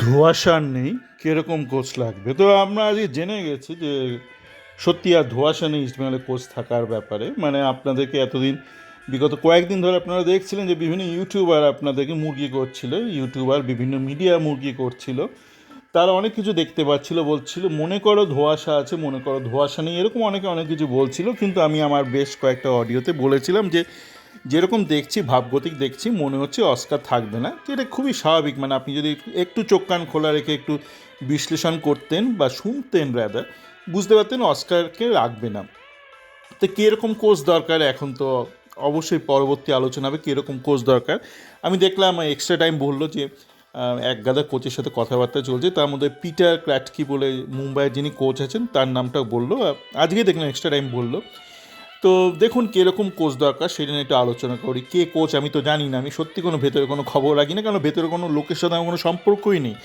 ধোঁয়াশা আর নেই, কীরকম কোচ লাগবে? তো আমরা আজকে জেনে গেছি যে সত্যি আর ধোঁয়াশা নেই ইস্টবেঙ্গলে কোচ থাকার ব্যাপারে। মানে আপনাদেরকে এতদিন, বিগত কয়েকদিন ধরে আপনারা দেখছিলেন যে বিভিন্ন ইউটিউবার আপনাদেরকে মুরগি করছিল, ইউটিউবার বিভিন্ন মিডিয়া মুরগি করছিল। তারা অনেক কিছু দেখতে পাচ্ছিল, বলছিল মনে করো ধোঁয়াশা আছে, মনে করো ধোঁয়াশা নেই, এরকম অনেকে অনেক কিছু বলছিল। কিন্তু আমি আমার বেশ কয়েকটা অডিওতে বলেছিলাম যে যেরকম দেখছি, ভাবগতিক দেখছি, মনে হচ্ছে অস্কার থাকবে না। তো এটা খুবই স্বাভাবিক। মানে আপনি যদি একটু চোখ কান খোলা রেখে একটু বিশ্লেষণ করতেন বা শুনতেন রাদার, বুঝতে পারতেন অস্কারকে রাখবে না। তো কীরকম কোচ দরকার এখন তো অবশ্যই পরবর্তী আলোচনা হবে কীরকম কোচ দরকার। আমি দেখলাম এক্সট্রা টাইম বললো যে এক গাদা কোচের সাথে কথাবার্তা চলছে, তার মধ্যে পিটার ক্র্যাটকি বলে মুম্বাইয়ের যিনি কোচ আছেন তার নামটা বললো। আজকে দেখলাম এক্সট্রা টাইম বললো। তো দেখুন কীরকম কোচ দরকার সেটা নিয়ে একটু আলোচনা করি। কে কোচ আমি তো জানি না, আমি সত্যি কোনো ভেতরে কোনো খবর রাখি না, কারণ ভেতরে কোনো লোকের সাথে আমার কোনো সম্পর্কই নেই।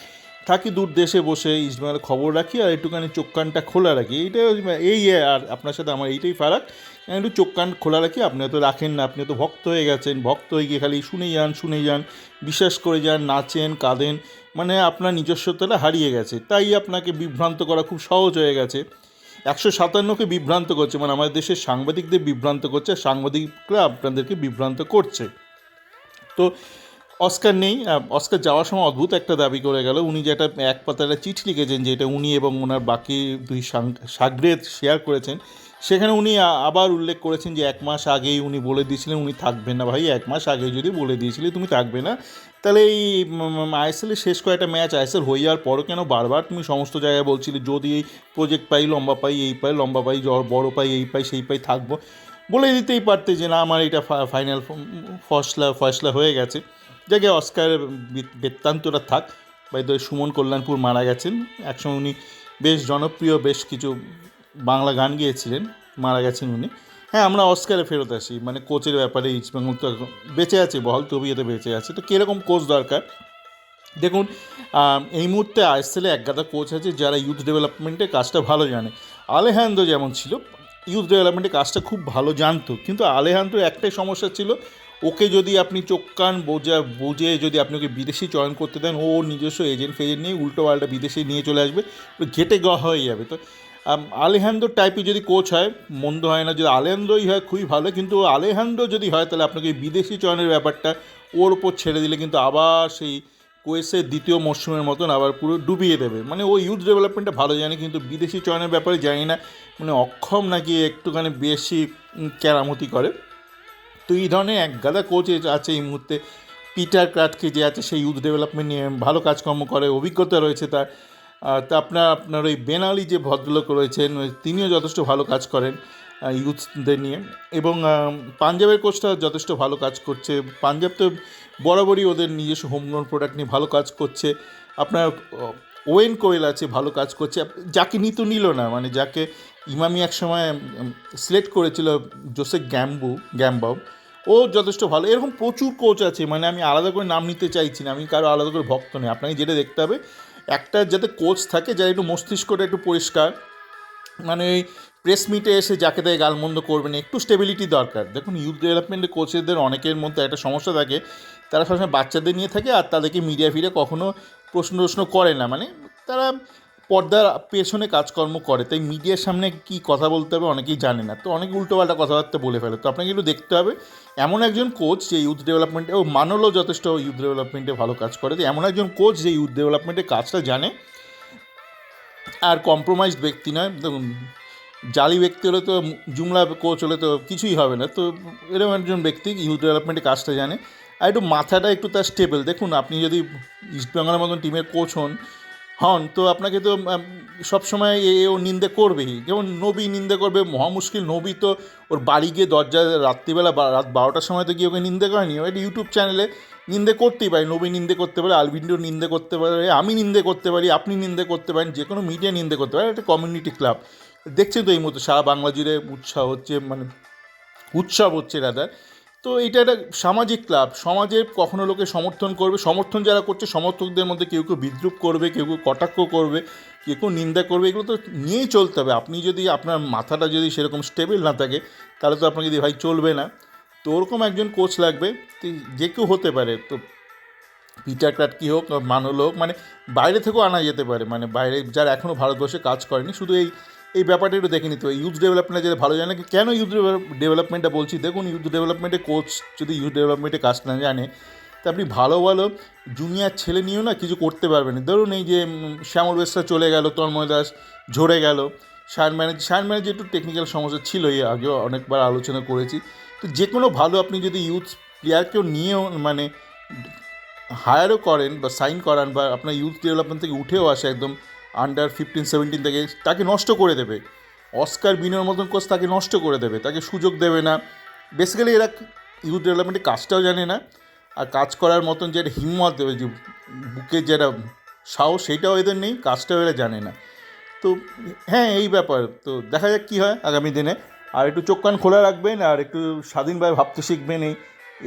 থাকি দূর দেশে বসে ইস্টবেঙ্গলের খবর রাখি আর একটুখানি চোখ কানটা খোলা রাখি, এইটা এই আর আপনার সাথে আমার এইটাই ফারাক। একটু চোখ কান খোলা রাখি, আপনি তো রাখেন না, আপনি তো ভক্ত হয়ে গেছেন, ভক্ত হয়ে গিয়ে খালি শুনে যান শুনে যান, বিশ্বাস করে যান, নাচেন কাঁদেন, মানে আপনার নিজস্বতাটা হারিয়ে গেছে, তাই আপনাকে বিভ্রান্ত করা খুব সহজ হয়ে গেছে। 157কে বিভ্রান্ত করছে, মানে আমাদের দেশের সাংবাদিকদের বিভ্রান্ত করছে, সাংবাদিকরা আপনাদেরকে বিভ্রান্ত করছে। তো অস্কার নেই। অস্কার যাওয়ার সময় অদ্ভুত একটা দাবি করে গেল, উনি যেটা এক পাতায় চিঠি লিখেছেন, যেটা উনি এবং ওনার বাকি দুই সাগরেদ শেয়ার করেছেন, সেখানে উনি আবার উল্লেখ করেছেন যে 1 মাস আগেই উনি বলে দিয়েছিলেন উনি থাকবেন না। ভাই, 1 মাস আগে যদি বলে দিয়েছিলি তুমি থাকবে না, তাহলে এই আইএসএলের শেষ কয়েকটা ম্যাচ আইএসএল হয়ে যাওয়ার পরও কেন বারবার তুমি সমস্ত জায়গায় বলছিলে যদি এই প্রজেক্ট পাই লম্বা পাই, এই পাই লম্বা পাই, বড় পাই, এই পাই সেই পাই, থাকবো। বলে দিতেই পারতে যে না আমার এটা ফাইনাল ফয়সলা হয়ে গেছে। জায়গায় অস্কারের বৃত্তান্তটা থাক। বাই দ্য সুমন কল্যাণপুর মারা গেছেন, একসময় উনি বেশ জনপ্রিয় বেশ কিছু বাংলা গান গেয়েছিলেন, মারা গেছেন উনি। হ্যাঁ, আমরা অস্কারে ফেরত আসি, মানে কোচের ব্যাপারে ইস্টবেঙ্গল তো বেঁচে আছে, বহল তবিয়তে বেঁচে আছে। তো কীরকম কোচ দরকার দেখুন, এই মুহূর্তে আইএসএলে একগাদা কোচ আছে যারা ইউথ ডেভেলপমেন্টের কাজটা ভালো জানে। আলেহান্দ্রো যেমন ছিল, ইউথ ডেভেলপমেন্টের কাজটা খুব ভালো জানতো, কিন্তু আলেহান্দ্রোর একটাই সমস্যা ছিল, ওকে যদি আপনি চোখ কান বুঝে যদি আপনি ওকে বিদেশি চয়ন করতে দেন, ও নিজস্ব এজেন্ট ফেজেন্ট নিয়ে উল্টো পাল্টা বিদেশে নিয়ে চলে আসবে, ঘেটে হয়ে যাবে। তো আলেহান্দ্রো টাইপের যদি কোচ হয় মন্দ হয় না, যদি আলেহান্দ্রোই হয় খুবই ভালো, কিন্তু আলেহান্দ্রো যদি হয় তাহলে আপনাকে বিদেশি চয়নের ব্যাপারটা ওর ওপর ছেড়ে দিলে কিন্তু আবার সেই কোয়েসের দ্বিতীয় মরশুমের মতন আবার পুরো ডুবিয়ে দেবে। মানে ও ইউথ ডেভেলপমেন্টটা ভালো জানে, কিন্তু বিদেশি চয়নের ব্যাপারে জানি না, মানে অক্ষম নাকি একটুখানি বেশি কেরামতি করে। তো এই ধরনের এক গাদা কোচ আছে এই মুহূর্তে। পিটার ক্রাটকে যে আছে সেই ইউথ ডেভেলপমেন্ট নিয়ে ভালো কাজকর্ম করে, অভিজ্ঞতা রয়েছে তার। তা আপনার ওই বেন আলি যে ভদ্রলোক রয়েছেন তিনিও যথেষ্ট ভালো কাজ করেন ইউথদের নিয়ে। এবং পাঞ্জাবের কোচটা যথেষ্ট ভালো কাজ করছে। পাঞ্জাব তো বরাবরই ওদের নিজস্ব হোমগ্রাউন্ড প্রোডাক্ট নিয়ে ভালো কাজ করছে। আপনার ওয়েন কোয়েল আছে, ভালো কাজ করছে। যাকে নিল না, মানে যাকে ইমামি এক সময় সিলেক্ট করেছিল, জোসেফ গ্যাম্বাও, ও যথেষ্ট ভালো। এরকম প্রচুর কোচ আছে, মানে আমি আলাদা করে নাম নিতে চাইছি না, আমি কারো আলাদা করে ভক্ত নেই। আপনাকে যেটা দেখতে হবে, একটা যাতে কোচ থাকে যার একটু মস্তিষ্কটা একটু পরিষ্কার, মানে ওই প্রেস মিটে এসে যাকে তাই গালমন্দ করবে না, একটু স্টেবিলিটি দরকার। দেখুন ইউথ ডেভেলপমেন্টের কোচেদের অনেকের মধ্যে একটা সমস্যা থাকে, তারা সবসময় বাচ্চাদের নিয়ে থাকে আর তাদেরকে মিডিয়া ফিরে কখনো প্রশ্ন করে না, মানে তারা পর্দার পেছনে কাজকর্ম করে, তাই মিডিয়ার সামনে কি কথা বলতে হবে অনেকেই জানে না, তো অনেক উল্টোপাল্টা কথাবার্তা বলে ফেলে। তো আপনাকে একটু দেখতে হবে এমন একজন কোচ যে ইউথ ডেভেলপমেন্টে, ও মানলও যথেষ্ট ইউথ ডেভেলপমেন্টে ভালো কাজ করে, তো এমন একজন কোচ যে ইউথ ডেভেলপমেন্টের কাজটা জানে আর কম্প্রোমাইজড ব্যক্তি নয়। দেখুন জালি ব্যক্তি হলে তো, জুমলা কোচ হলে তো কিছুই হবে না। তো এরকম একজন ব্যক্তি ইউথ ডেভেলপমেন্টের কাজটা জানে, আর একটু মাথাটা একটু তার স্টেবল। দেখুন আপনি যদি ইস্টবেঙ্গলের মতন টিমের কোচ হন তো আপনাকে তো সবসময় ও নিন্দে করবেই, যেমন নবী নিন্দে করবে, মহা মুশকিল। নবী তো ওর বাড়ি গিয়ে দরজা রাত্রিবেলা রাত 12টার সময় তো গিয়ে ওকে নিন্দে করেনি, ও একটা ইউটিউব চ্যানেলে নিন্দে করতেই পারে। নবী নিন্দে করতে পারে, আলবিন্ডো নিন্দে করতে পারে, আমি নিন্দে করতে পারি, আপনি নিন্দে করতে পারেন, যে কোনো মিডিয়া নিন্দে করতে পারে। একটা কমিউনিটি ক্লাব দেখছেন তো এই মতো সারা বাংলা জুড়ে উৎসাহ হচ্ছে, মানে উৎসব হচ্ছে রাদার। তো এটা একটা সামাজিক ক্লাব, সমাজের কখনো লোকে সমর্থন করবে, সমর্থন যারা করছে সমর্থকদের মধ্যে কেউ কেউ বিদ্রুপ করবে, কেউ কেউ কটাক্ষ করবে, কেউ কেউ নিন্দা করবে, এগুলো তো নিয়েই চলতে হবে। আপনি যদি আপনার মাথাটা যদি সেরকম স্টেবল না থাকে তাহলে তো আপনাকে দিয়ে ভাই চলবে না। তো ওরকম একজন কোচ লাগবে, যে কেউ হতে পারে। তো পিটার ক্রাটকি হোক, মানুল হোক, মানে বাইরে থেকেও আনা যেতে পারে, মানে বাইরে যারা এখনও ভারতবর্ষে কাজ করেনি, শুধু এই ব্যাপারটা একটু দেখে নিতে হবে। ইউথ ডেভেলপমেন্টে যেটা ভালো জানে, কেন ইউথ ডেভেলপমেন্টটা বলছি, দেখুন ইউথ ডেভেলপমেন্টে কোচ যদি ইউথ ডেভেলপমেন্টে কাজ না জানে, তা আপনি ভালো ভালো জুনিয়র ছেলে নিয়েও না কিছু করতে পারবেন। ধরুন এই যে শ্যামল বেসরা চলে গেল, তন্ময় দাস ঝরে গেল, সায়ন ম্যানেজ একটু টেকনিক্যাল সমস্যা ছিল, এই আগেও অনেকবার আলোচনা করেছি। তো যে কোনো ভালো আপনি যদি ইউথ প্লেয়ারকেও নিয়েও মানে হায়ারও করেন বা সাইন করান, বা আপনার ইউথ ডেভেলপমেন্ট থেকে উঠেও আসে একদম আন্ডার 15-17 থেকে, তাকে নষ্ট করে দেবে। অস্কার বিনোর মতন কোচ তাকে নষ্ট করে দেবে, তাকে সুযোগ দেবে না। বেসিক্যালি এরা ইউথ ডেভেলপমেন্টের কাজটাও জানে না, আর কাজ করার মতন যে হিম্মত দেবে, যে বুকের যেটা সাহস, সেইটাও এদের নেই, কাজটাও এরা জানে না। তো হ্যাঁ, এই ব্যাপার। তো দেখা যাক কী হয় আগামী দিনে। আর একটু চোখ কান খোলা রাখবেন, আর একটু স্বাধীনভাবে ভাবতে শিখবেন।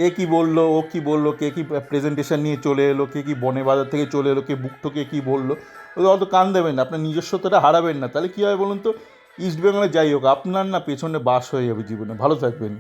এ কী বললো, ও কী বললো, কে কী প্রেজেন্টেশন নিয়ে চলে এলো, কে কী বনে বাজার থেকে চলে এলো, কে বুক ঠকে কী বললো, ওদের অত কান দেবেন না, আপনার নিজস্বতাটা হারাবেন না। তাহলে কী হয় বলুন তো, ইস্ট বেঙ্গলে যাই হোক, আপনার না পেছনে বাস হয়ে যাবে জীবনে। ভালো থাকবেন।